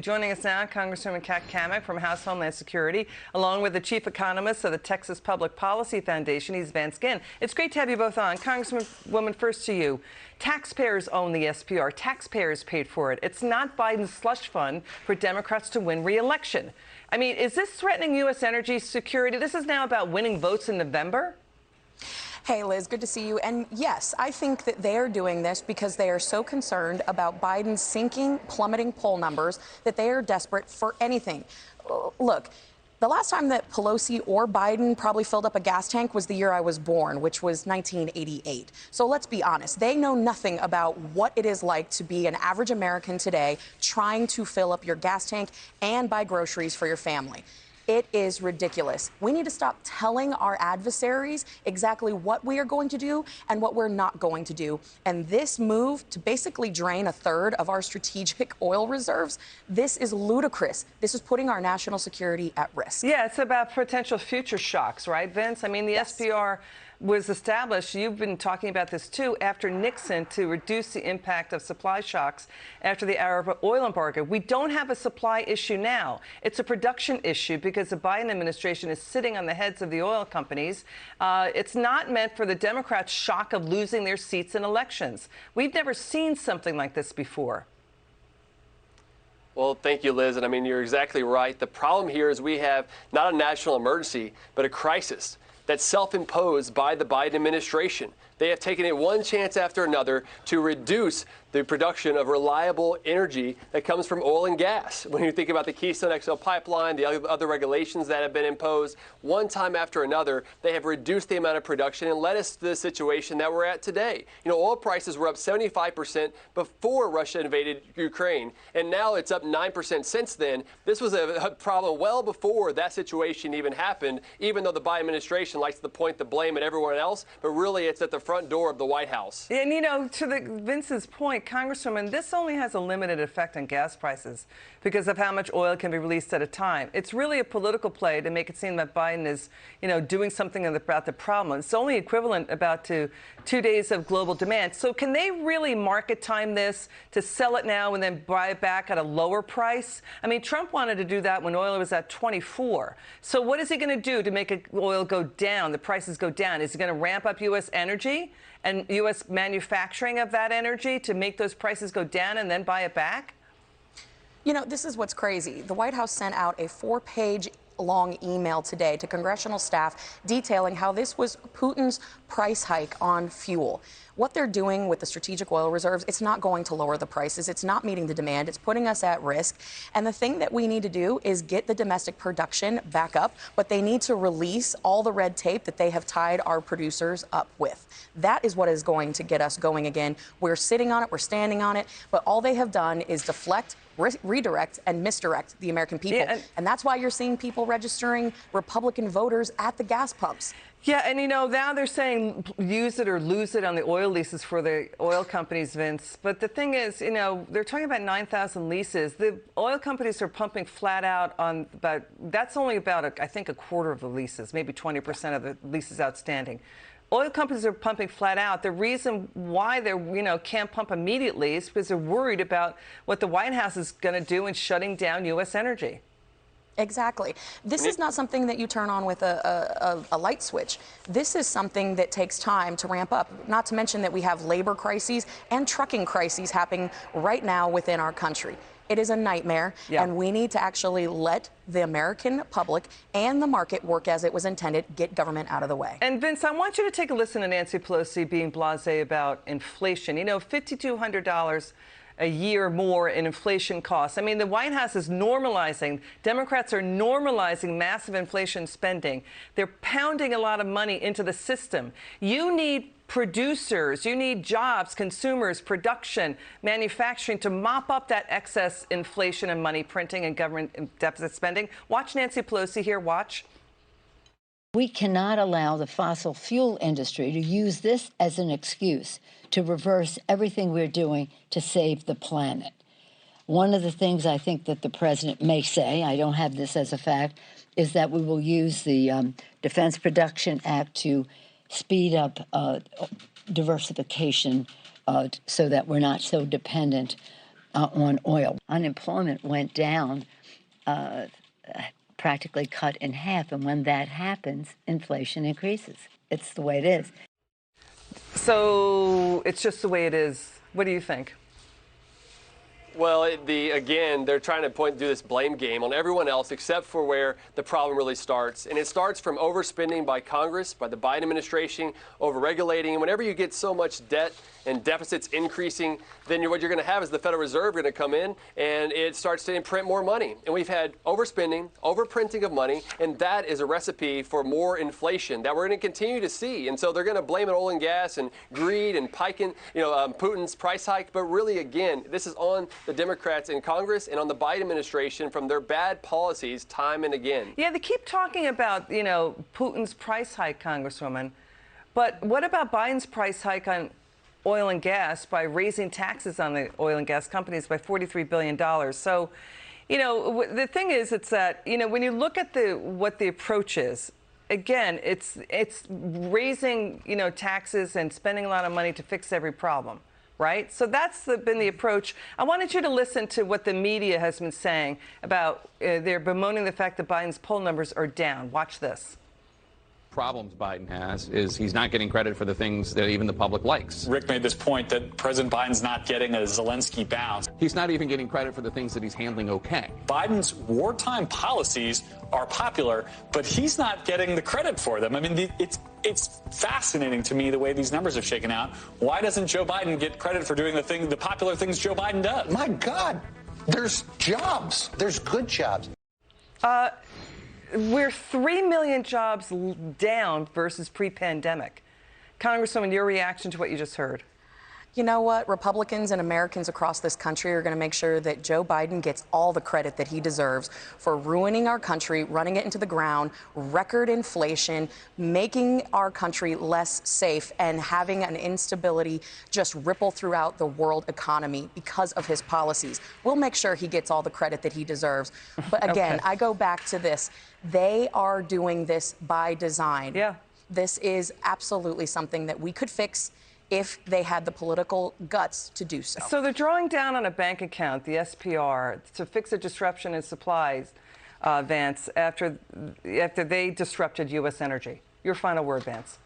Joining us now, Congresswoman Cammack from House Homeland Security, along with the chief economist of the Texas Public Policy Foundation. He's Vance Ginn. It's great to have you both on. Congresswoman, first to you. Taxpayers own the SPR. Taxpayers paid for it. It's not Biden's slush fund for Democrats to win re-election. I mean, is this threatening U.S. energy security? This is now about winning votes in November? Hey, Liz, good to see you. And yes, I think that they are doing this because they are so concerned about Biden's sinking, plummeting poll numbers that they are desperate for anything. Look, the last time that Pelosi or Biden probably filled up a gas tank was the year I was born, which was 1988. So let's be honest. They know nothing about what it is like to be an average American today trying to fill up your gas tank and buy groceries for your family. It is ridiculous. We need to stop telling our adversaries exactly what we are going to do and what we're not going to do. And this move to basically drain a third of our strategic oil reserves, this is ludicrous. This is putting our national security at risk. Yeah, it's about potential future shocks, right, Vince? I mean, the SPR was established, you've been talking about this too, after Nixon to reduce the impact of supply shocks after the Arab oil embargo. We don't have a supply issue now. It's a production issue because the Biden administration is sitting on the heads of the oil companies. It's not meant for the Democrats' shock of losing their seats in elections. We've never seen something like this before. Well, thank you, Liz. And I mean, you're exactly right. The problem here is we have not a national emergency, but a crisis that's self-imposed by the Biden administration. They have taken it one chance after another to reduce the production of reliable energy that comes from oil and gas. When you think about the Keystone XL pipeline, the other regulations that have been imposed, one time after another, they have reduced the amount of production and led us to the situation that we're at today. You know, oil prices were up 75% before Russia invaded Ukraine, and now it's up 9% since then. This was a problem well before that situation even happened, even though the Biden administration likes to point the blame at everyone else, but really it's at the front door of the White House. And, you know, to Vince's point, Congresswoman, this only has a limited effect on gas prices because of how much oil can be released at a time. It's really a political play to make it seem that Biden is, you know, doing something about the problem. It's only equivalent about to 2 days of global demand. So can they really market time this to sell it now and then buy it back at a lower price? I mean, Trump wanted to do that when oil was at 24. So what is he going to do to make oil go down, the prices go down? Is he going to ramp up U.S. energy and U.S. manufacturing of that energy to make those prices go down and then buy it back? You know, this is what's crazy. The White House sent out a 4-page long email today to congressional staff detailing how this was Putin's price hike on fuel. What they're doing with the strategic oil reserves, it's not going to lower the prices. It's not meeting the demand. It's putting us at risk. And the thing that we need to do is get the domestic production back up, but they need to release all the red tape that they have tied our producers up with. That is what is going to get us going again. We're sitting on it. We're standing on it. But all they have done is deflect, redirect, and misdirect the American people. Yeah, and that's why you're seeing people registering Republican voters at the gas pumps. Yeah, and, you know, now they're saying use it or lose it on the oil leases for the oil companies, Vince. But the thing is, you know, they're talking about 9,000 leases. The oil companies are pumping flat out on that's only about, I think, a quarter of the leases, maybe 20% of the leases outstanding. Oil companies are pumping flat out. The reason why they're, you know, can't pump immediately is because they're worried about what the White House is going to do in shutting down U.S. energy. Exactly. This is not something that you turn on with a light switch. This is something that takes time to ramp up, not to mention that we have labor crises and trucking crises happening right now within our country. It is a nightmare, and we need to actually let the American public and the market work as it was intended, get government out of the way. And, Vince, I want you to take a listen to Nancy Pelosi being blasé about inflation. You know, $5,200 a year more in inflation costs. I mean, the White House is normalizing. Democrats are normalizing massive inflation spending. They're pounding a lot of money into the system. You need producers, you need jobs, consumers, production, manufacturing to mop up that excess inflation and money printing and government deficit spending. Watch Nancy Pelosi here. Watch. We cannot allow the fossil fuel industry to use this as an excuse to reverse everything we're doing to save the planet. One of the things I think that the president may say, I don't have this as a fact, is that we will use the Defense Production Act to speed up diversification so that we're not so dependent on oil. Unemployment went down, practically cut in half. And when that happens, inflation increases. It's the way it is. So it's just the way it is. What do you think? Well, again, they're trying to do this blame game on everyone else except for where the problem really starts. And it starts from overspending by Congress, by the Biden administration, overregulating. And whenever you get so much debt and deficits increasing, then what you're going to have is the Federal Reserve going to come in and it starts to imprint more money. And we've had overspending, overprinting of money, and that is a recipe for more inflation that we're going to continue to see. And so they're going to blame it oil and gas and greed and Putin's price hike. But really, again, this is on the Democrats in Congress and on the Biden administration from their bad policies time and again. Yeah, they keep talking about, Putin's price hike, Congresswoman. But what about Biden's price hike on oil and gas by raising taxes on the oil and gas companies by $43 billion? So, the thing is, it's that, when you look at what the approach is, again, it's raising, taxes and spending a lot of money to fix every problem. Right? So that's been the approach. I wanted you to listen to what the media has been saying about they're bemoaning the fact that Biden's poll numbers are down. Watch this. Problems Biden has is he's not getting credit for the things that even the public likes. Rick made this point that President Biden's not getting a Zelensky bounce. He's not even getting credit for the things that he's handling okay. Biden's wartime policies are popular, but he's not getting the credit for them. I mean, it's fascinating to me the way these numbers have shaken out. Why doesn't Joe Biden get credit for doing the popular things Joe Biden does? My God, there's jobs. There's good jobs. We're 3 million jobs down versus pre-pandemic. Congresswoman, your reaction to what you just heard? You know what? Republicans and Americans across this country are going to make sure that Joe Biden gets all the credit that he deserves for ruining our country, running it into the ground, record inflation, making our country less safe, and having an instability just ripple throughout the world economy because of his policies. We'll make sure he gets all the credit that he deserves. But again, Okay. I go back to this. They are doing this by design. Yeah. This is absolutely something that we could fix if they had the political guts to do so. So they're drawing down on a bank account, the SPR, to fix a disruption in supplies, Vance, after they disrupted U.S. energy. Your final word, Vance.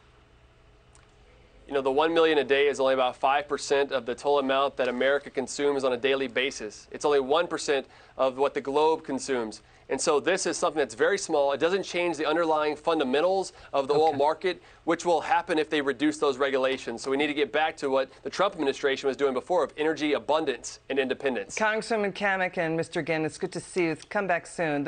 The 1 million a day is only about 5% of the total amount that America consumes on a daily basis. It's only 1% of what the globe consumes. And so this is something that's very small. It doesn't change the underlying fundamentals of the oil market, which will happen if they reduce those regulations. So we need to get back to what the Trump administration was doing before of energy abundance and independence. Congresswoman Cammack and Mr. Ginn, it's good to see you. Come back soon.